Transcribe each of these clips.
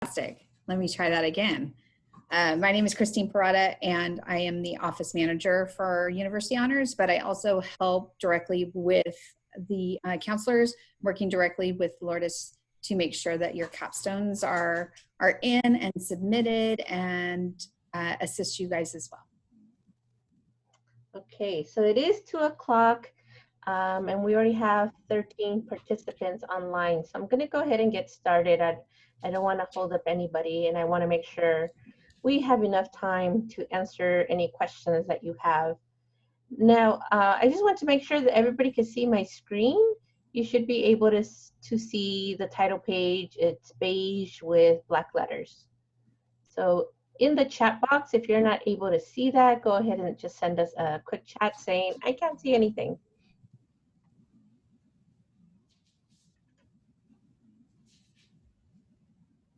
Fantastic. Let me try that again. My name is Kristine Parada, and I am the office manager for University Honors, but I also help directly with the counselors, working directly with Lourdes to make sure that your capstones are in and submitted, and assist you guys as well. Okay, so it is 2 o'clock, and we already have 13 participants online. So I'm going to go ahead and get started. I don't want to hold up anybody, and I want to make sure we have enough time to answer any questions that you have. Now, I just want to make sure that everybody can see my screen. You should be able to see the title page. It's beige with black letters. So in the chat box, if you're not able to see that, go ahead and just send us a quick chat saying, I can't see anything.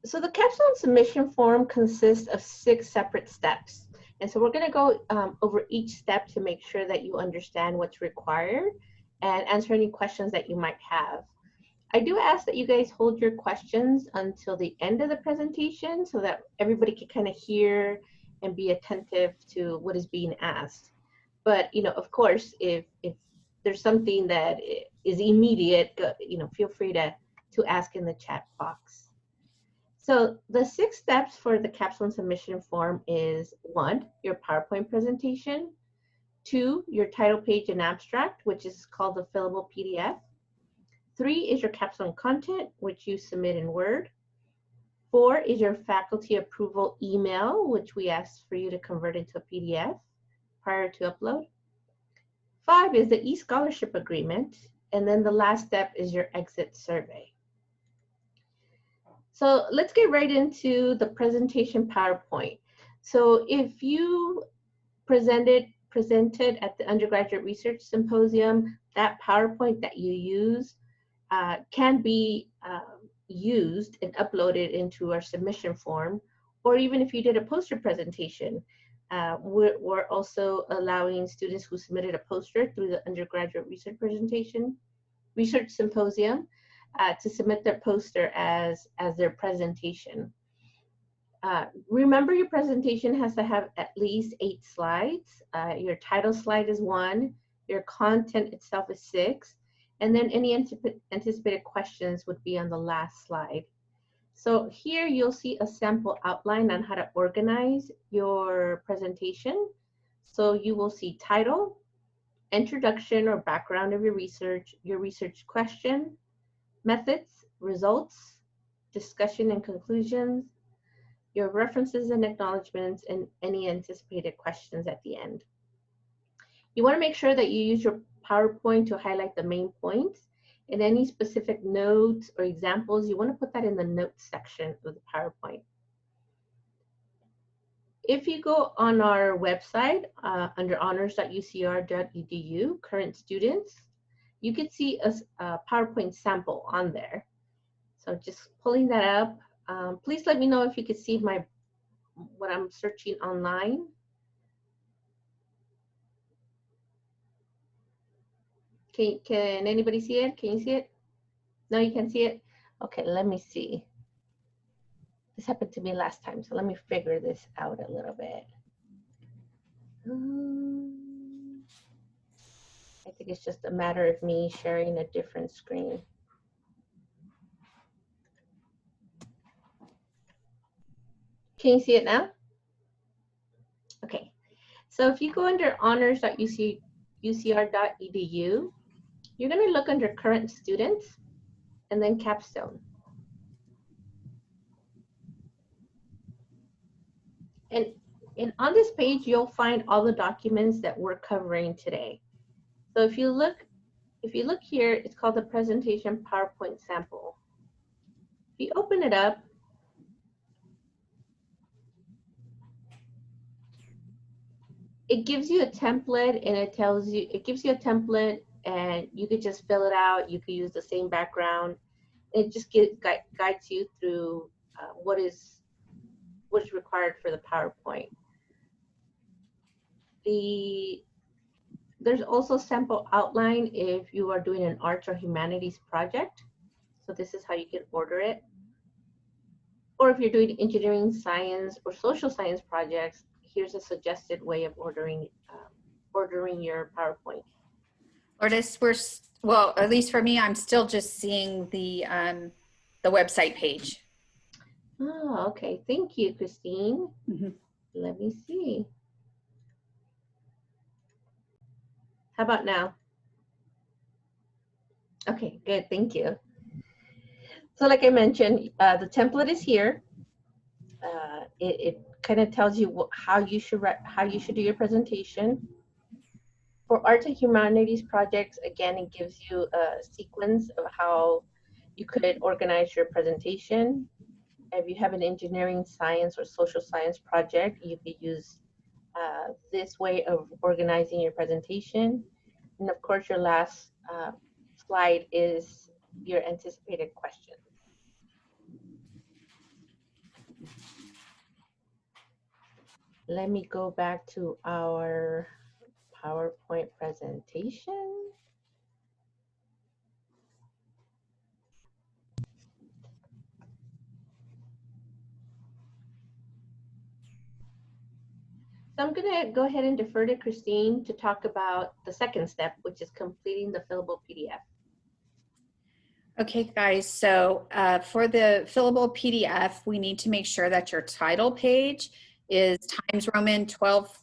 So the capstone submission form consists of 6 separate steps. And so we're going to go over each step to make sure that you understand what's required and answer any questions that you might have. I do ask that you guys hold your questions until the end of the presentation so that everybody can kind of hear and be attentive to what is being asked. But, of course, if there's something that is immediate, feel free to ask in the chat box. So the 6 steps for the capstone submission form is 1, your PowerPoint presentation, 2, your title page and abstract, which is called the fillable PDF. 3 is your capstone content, which you submit in Word. 4 is your faculty approval email, which we ask for you to convert into a PDF prior to upload. 5 is the e-scholarship agreement. And then the last step is your exit survey. So let's get right into the presentation PowerPoint. So if you presented at the Undergraduate Research Symposium, that PowerPoint that you use can be used and uploaded into our submission form, or even if you did a poster presentation, we're also allowing students who submitted a poster through the Undergraduate Research Symposium to submit their poster as their presentation. Remember, your presentation has to have at least 8 slides. Your title slide is 1, your content itself is 6, and then any anticipated questions would be on the last slide. So here you'll see a sample outline on how to organize your presentation. So you will see title, introduction or background of your research question, methods, results, discussion and conclusions, your references and acknowledgements, and any anticipated questions at the end. You want to make sure that you use your PowerPoint to highlight the main points, and any specific notes or examples, you want to put that in the notes section of the PowerPoint. If you go on our website under honors.ucr.edu, current students, you can see a PowerPoint sample on there. So just pulling that up. Please let me know if you can see what I'm searching online. Can anybody see it? Can you see it? No, you can't see it? Okay, let me see. This happened to me last time, so let me figure this out a little bit. I think it's just a matter of me sharing a different screen. Can you see it now? Okay, so if you go under honors.ucr.edu, you're going to look under current students and then capstone. And on this page, you'll find all the documents that we're covering today. So if you look here, it's called the presentation PowerPoint sample. If you open it up, it gives you a template, and it gives you a template, and you could just fill it out. You could use the same background. It just guides you through what is required for the PowerPoint. There's also sample outline if you are doing an arts or humanities project. So this is how you can order it. Or if you're doing engineering, science, or social science projects, here's a suggested way of ordering your PowerPoint. Lourdes, well, at least for me, I'm still just seeing the website page. Oh, okay. Thank you, Kristine. Mm-hmm. Let me see. How about now? Okay, good. Thank you. So like I mentioned, the template is here. It kind of tells you how you should do your presentation. For arts and humanities projects, again, it gives you a sequence of how you could organize your presentation. If you have an engineering, science, or social science project, you could use this way of organizing your presentation. And of course, your last slide is your anticipated questions. Let me go back to our PowerPoint presentation. So I'm going to go ahead and defer to Kristine to talk about the second step, which is completing the fillable PDF. Okay, guys, so for the fillable PDF, we need to make sure that your title page is Times Roman 12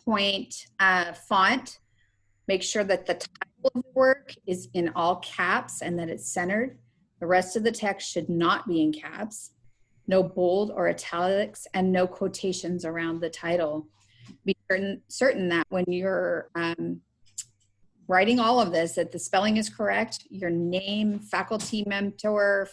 point font. Make sure that the title of the work is in all caps and that it's centered. The rest of the text should not be in caps. No bold or italics and no quotations around the title. Be certain that when you're writing all of this, that the spelling is correct, your name, faculty mentor,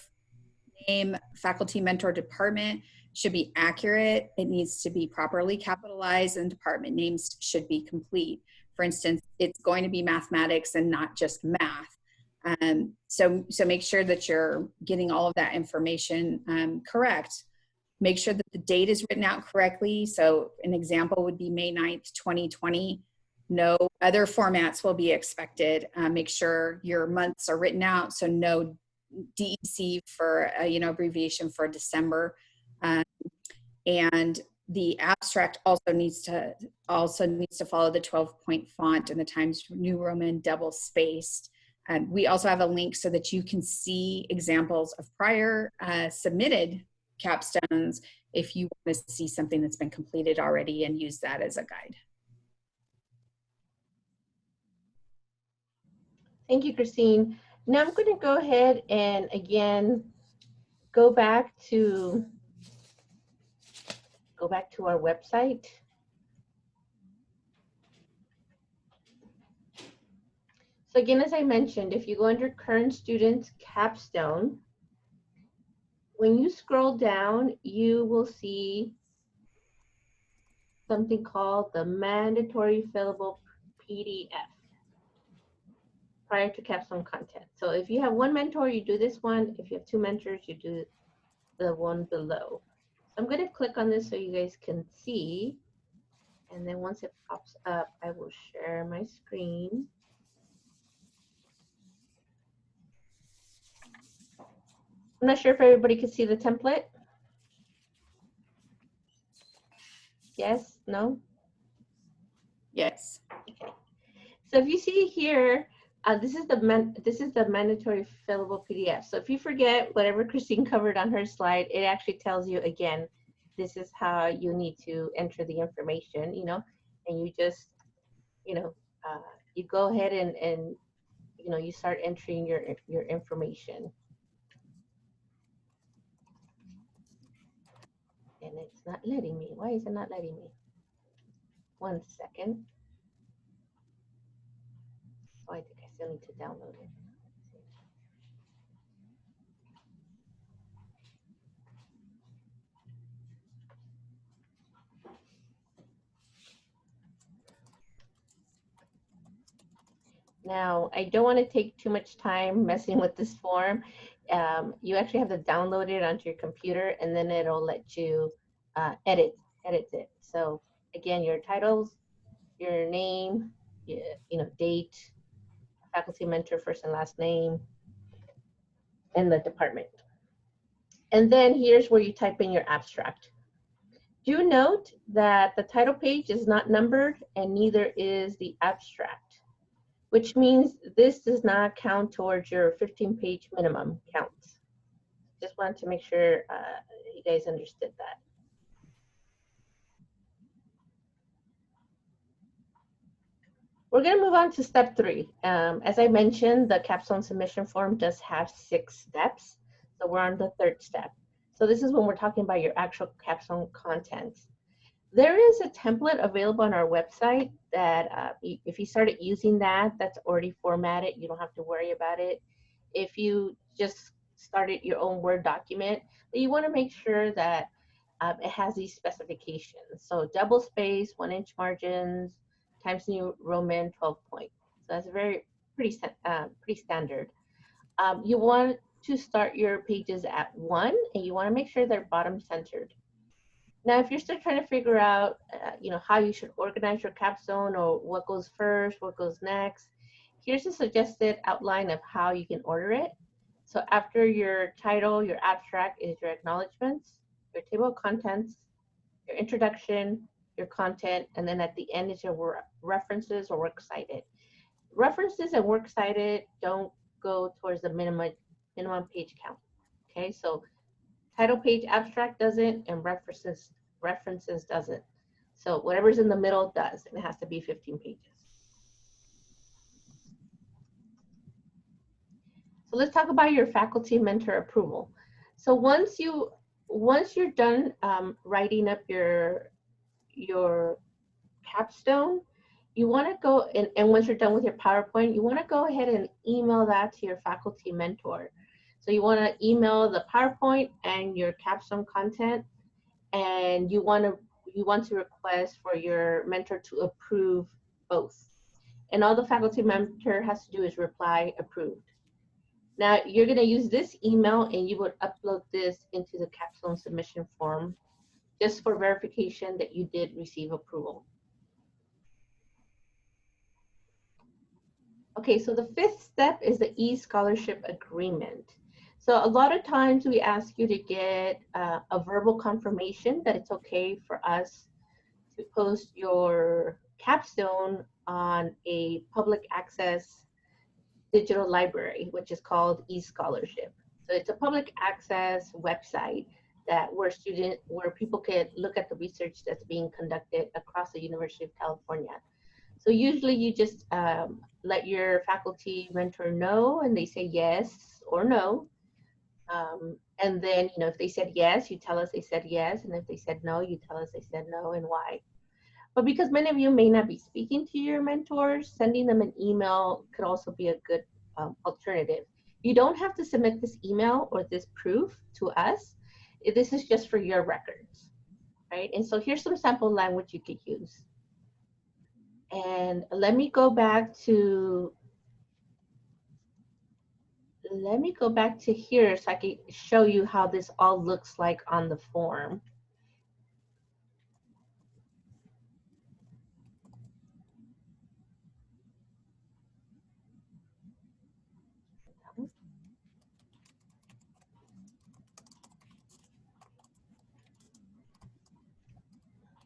department should be accurate. It needs to be properly capitalized and department names should be complete. For instance, it's going to be mathematics and not just math. So make sure that you're getting all of that information correct. Make sure that the date is written out correctly. So an example would be May 9th, 2020. No other formats will be expected. Make sure your months are written out. So no DEC for, abbreviation for December. And the abstract also needs to follow the 12-point font and the Times New Roman double spaced. We also have a link so that you can see examples of prior submitted capstones if you want to see something that's been completed already and use that as a guide. Thank you, Kristine. Now I'm going to go ahead and again go back to our website. So again, as I mentioned, if you go under current students capstone, when you scroll down, you will see something called the mandatory fillable PDF prior to capstone content. So if you have one mentor, you do this one. If you have two mentors, you do the one below. So I'm going to click on this so you guys can see. And then once it pops up, I will share my screen. I'm not sure if everybody can see the template. Yes? No? Yes. Okay. So if you see here, this is the mandatory fillable PDF. So if you forget whatever Kristine covered on her slide, it actually tells you again, this is how you need to enter the information, and you just, you go ahead and you start entering your information. And it's not letting me. Why is it not letting me? 1 second. Oh, I think I still need to download it. Now, I don't want to take too much time messing with this form. You actually have to download it onto your computer, and then it'll let you edit it. So again, your titles, your name, date, faculty mentor, first and last name, and the department. And then here's where you type in your abstract. Do note that the title page is not numbered and neither is the abstract, which means this does not count towards your 15-page minimum count. Just wanted to make sure you guys understood that. We're going to move on to step 3. As I mentioned, the capstone submission form does have 6 steps. So we're on the 3rd step. So this is when we're talking about your actual capstone content. There is a template available on our website that if you started using that, that's already formatted. You don't have to worry about it. If you just started your own Word document, then you want to make sure that it has these specifications. So double space, 1-inch margins, Times New Roman 12 point. So that's pretty standard. You want to start your pages at 1, and you want to make sure they're bottom centered. Now, if you're still trying to figure out, how you should organize your capstone or what goes first, what goes next, here's a suggested outline of how you can order it. So after your title, your abstract is your acknowledgments, your table of contents, your introduction, your content, and then at the end is your references or works cited. References and works cited don't go towards the minimum page count. Okay, so title page abstract doesn't, and references doesn't. So whatever's in the middle does, and it has to be 15 pages. So let's talk about your faculty mentor approval. So once you're done writing up your capstone, you want to go and once you're done with your PowerPoint, you want to go ahead and email that to your faculty mentor. So you want to email the PowerPoint and your capstone content, and you want to request for your mentor to approve both. And all the faculty mentor has to do is reply approved. Now you're going to use this email and you would upload this into the capstone submission form just for verification that you did receive approval. Okay, so the 5th step is the e-scholarship agreement. So a lot of times we ask you to get a verbal confirmation that it's okay for us to post your capstone on a public access digital library, which is called eScholarship. So it's a public access website that where people can look at the research that's being conducted across the University of California. So usually you just let your faculty mentor know, and they say yes or no. And then, if they said yes, you tell us they said yes. And if they said no, you tell us they said no and why. But because many of you may not be speaking to your mentors, sending them an email could also be a good alternative. You don't have to submit this email or this proof to us. This is just for your records, right? And so here's some sample language you could use. And let me go back to here so I can show you how this all looks like on the form.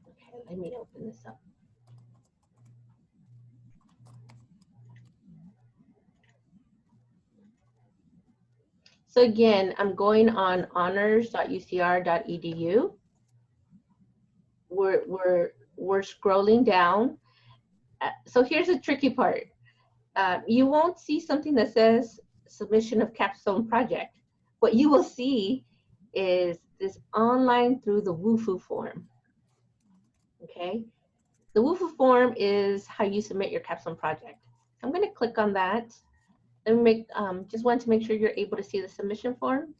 Okay, let me open this up. So again, I'm going on honors.ucr.edu. We're scrolling down. So here's the tricky part. You won't see something that says submission of capstone project. What you will see is this online through the WUFU form. Okay, the WUFU form is how you submit your capstone project. I'm going to click on that. Let me make, just want to make sure you're able to see the submission form.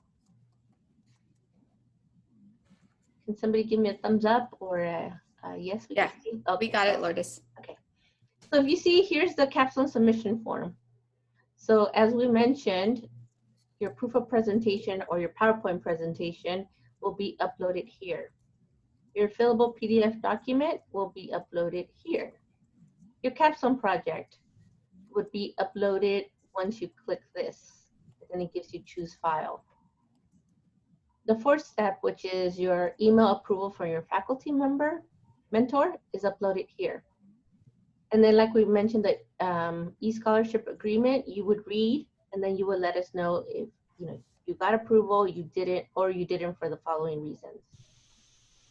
Can somebody give me a thumbs up or a yes? Yeah, okay. We got it, Lourdes. Okay. So if you see, here's the capstone submission form. So as we mentioned, your proof of presentation or your PowerPoint presentation will be uploaded here. Your fillable PDF document will be uploaded here. Your capstone project would be uploaded once you click this, and then it gives you choose file. The fourth step, which is your email approval for your faculty mentor, is uploaded here. And then like we mentioned, the e-scholarship agreement, you would read, and then you would let us know if you got approval, you didn't, or you didn't for the following reasons.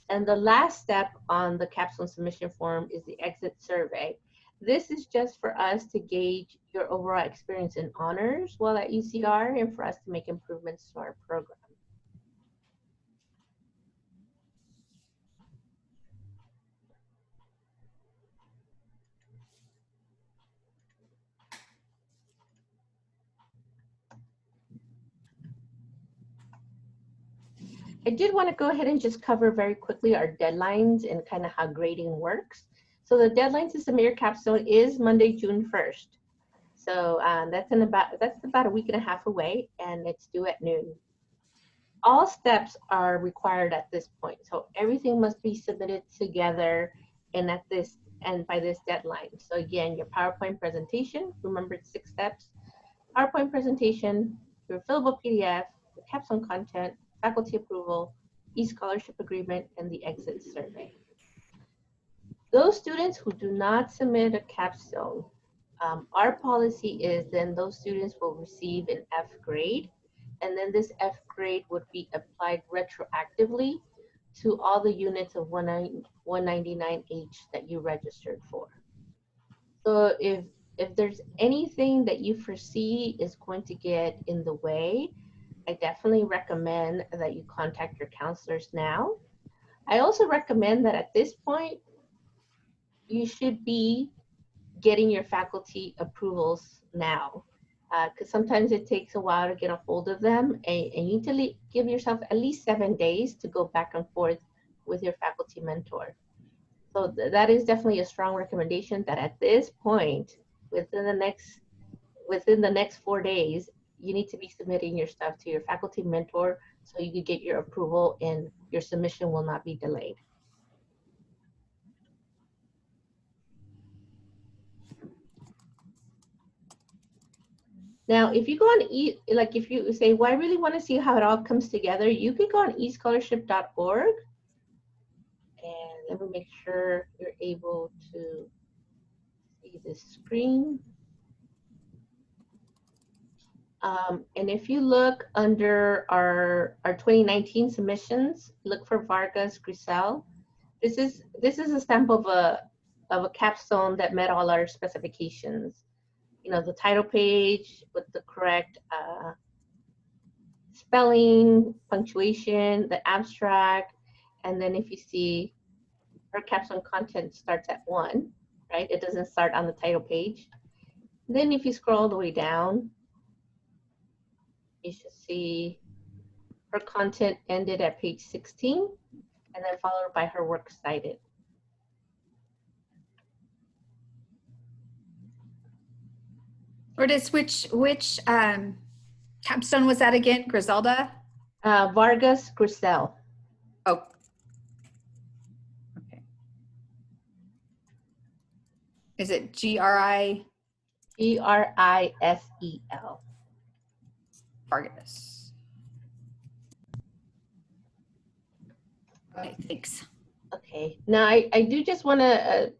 And the last step on the capstone submission form is the exit survey. This is just for us to gauge your overall experience in honors while at UCR and for us to make improvements to our program. I did want to go ahead and just cover very quickly our deadlines and kind of how grading works. So the deadline to submit your capstone is Monday, June 1st. So that's about a week and a half away, and it's due at noon. All steps are required at this point. So everything must be submitted together and by this deadline. So again, your PowerPoint presentation, remember it's 6 steps. PowerPoint presentation, your fillable PDF, the capstone content, faculty approval, e-scholarship agreement, and the exit survey. Those students who do not submit a capstone, our policy is then those students will receive an F grade, and then this F grade would be applied retroactively to all the units of 199H that you registered for. So if there's anything that you foresee is going to get in the way, I definitely recommend that you contact your counselors now. I also recommend that at this point, you should be getting your faculty approvals now, because sometimes it takes a while to get a hold of them, and you need to give yourself at least 7 days to go back and forth with your faculty mentor. So that is definitely a strong recommendation that at this point, within the next 4 days, you need to be submitting your stuff to your faculty mentor so you can get your approval and your submission will not be delayed. Now, if you go on if you say, well, I really want to see how it all comes together, you can go on escholarship.org. And let me make sure you're able to see this screen. And if you look under our 2019 submissions, look for Vargas Grisel. This is a sample of a capstone that met all our specifications. The title page with the correct spelling, punctuation, the abstract, and then if you see our capstone content starts at 1, right? It doesn't start on the title page. Then if you scroll all the way down, you should see her content ended at page 16, and then followed by her works cited. Lourdes, which capstone was that again? Griselda? Vargas Grisel. Oh. Okay. Is it G-R-I? Grisel. Vargas. Okay, thanks. Okay, now I do just want to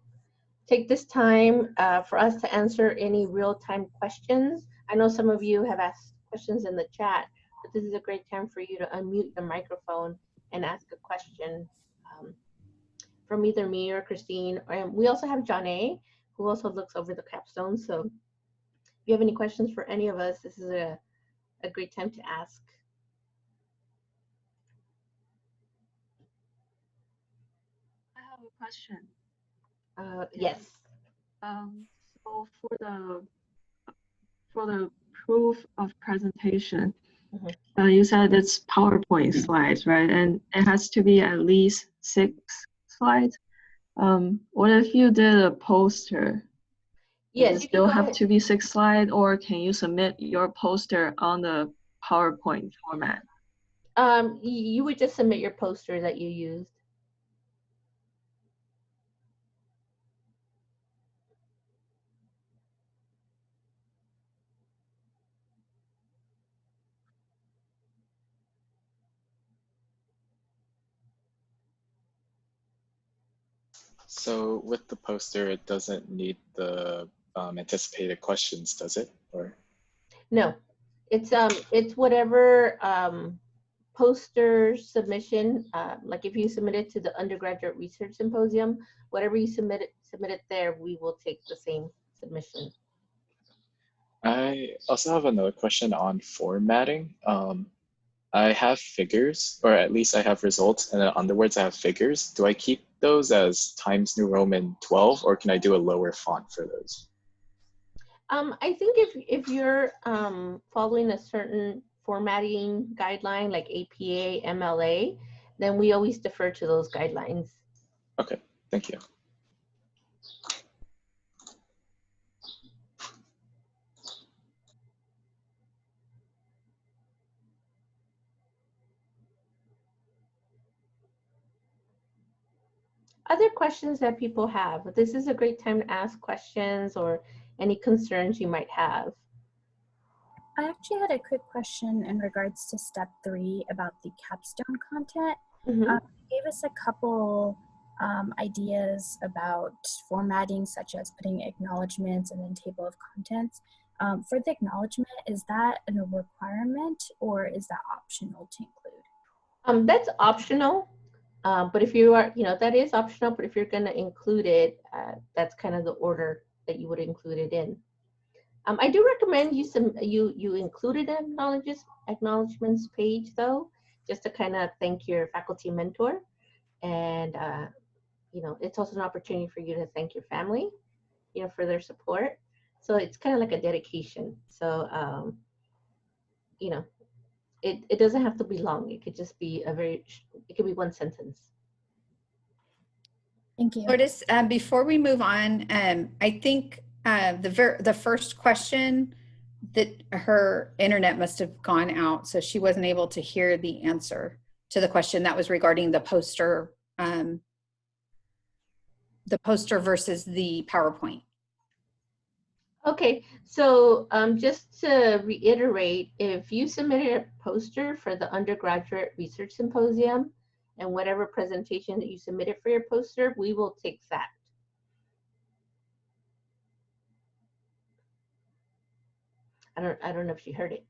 take this time for us to answer any real-time questions. I know some of you have asked questions in the chat, but this is a great time for you to unmute your microphone and ask a question from either me or Kristine. And we also have John A., who also looks over the capstone. So if you have any questions for any of us, this is a great time to ask. I have a question. Yes. So for the proof of presentation, you said it's PowerPoint slides, right? And it has to be at least 6 slides. What if you did a poster? Yes, does it still have to be 6 slides, or can you submit your poster on the PowerPoint format? You would just submit your poster that you used. So with the poster, it doesn't need the anticipated questions, does it? Or No, it's whatever poster submission, like if you submit it to the undergraduate research symposium, whatever you submit it there, we will take the same submission. I also have another question on formatting. I have figures, or at least I have results, and then underwards I have figures. Do I keep those as Times New Roman 12, or can I do a lower font for those? I think if you're following a certain formatting guideline like APA, MLA, then we always defer to those guidelines. Okay, thank you. Other questions that people have. This is a great time to ask questions or any concerns you might have. I actually had a quick question in regards to step 3 about the capstone content. Mm-hmm. You gave us a couple ideas about formatting, such as putting acknowledgements and then table of contents. For the acknowledgement, is that a requirement or is that optional to include? That's optional, but if you are, that is optional, but if you're going to include it, that's kind of the order that you would include it in. I do recommend you included an acknowledgements page though, just to kind of thank your faculty mentor, and it's also an opportunity for you to thank your family, for their support. So it's kind of like a dedication. So it doesn't have to be long. It could just be it could be one sentence. Thank you. Lourdes, before we move on, I think the first question that her internet must have gone out, so she wasn't able to hear the answer to the question that was regarding the poster versus the PowerPoint. Okay, so just to reiterate, if you submitted a poster for the undergraduate research symposium and whatever presentation that you submitted for your poster, we will take that. I don't know if she heard it.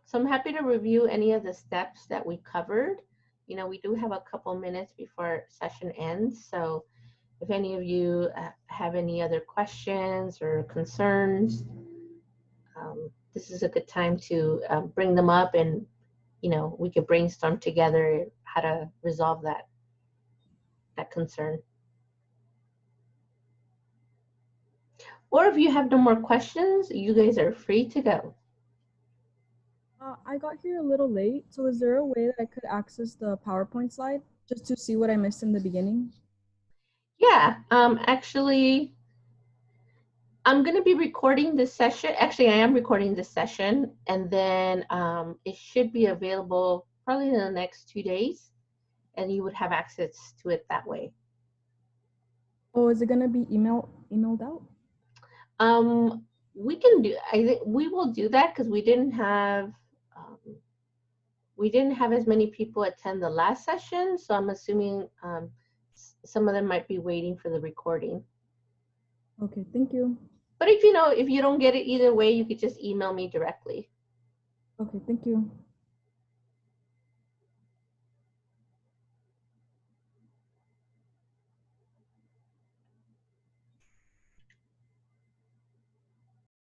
So I'm happy to review any of the steps that we covered. We do have a couple minutes before session ends. So if any of you have any other questions or concerns, this is a good time to bring them up, and we could brainstorm together how to resolve that concern. Or if you have no more questions, you guys are free to go. I got here a little late, so is there a way that I could access the PowerPoint slide just to see what I missed in the beginning? Yeah, actually, I'm going to be recording this session. Actually, I am recording this session, and then it should be available probably in the next 2 days, and you would have access to it that way. Oh, is it going to be emailed out? We can do. I think we will do that because we didn't have as many people attend the last session, so I'm assuming some of them might be waiting for the recording. Okay, thank you. But if you don't get it either way, you could just email me directly. Okay, thank you.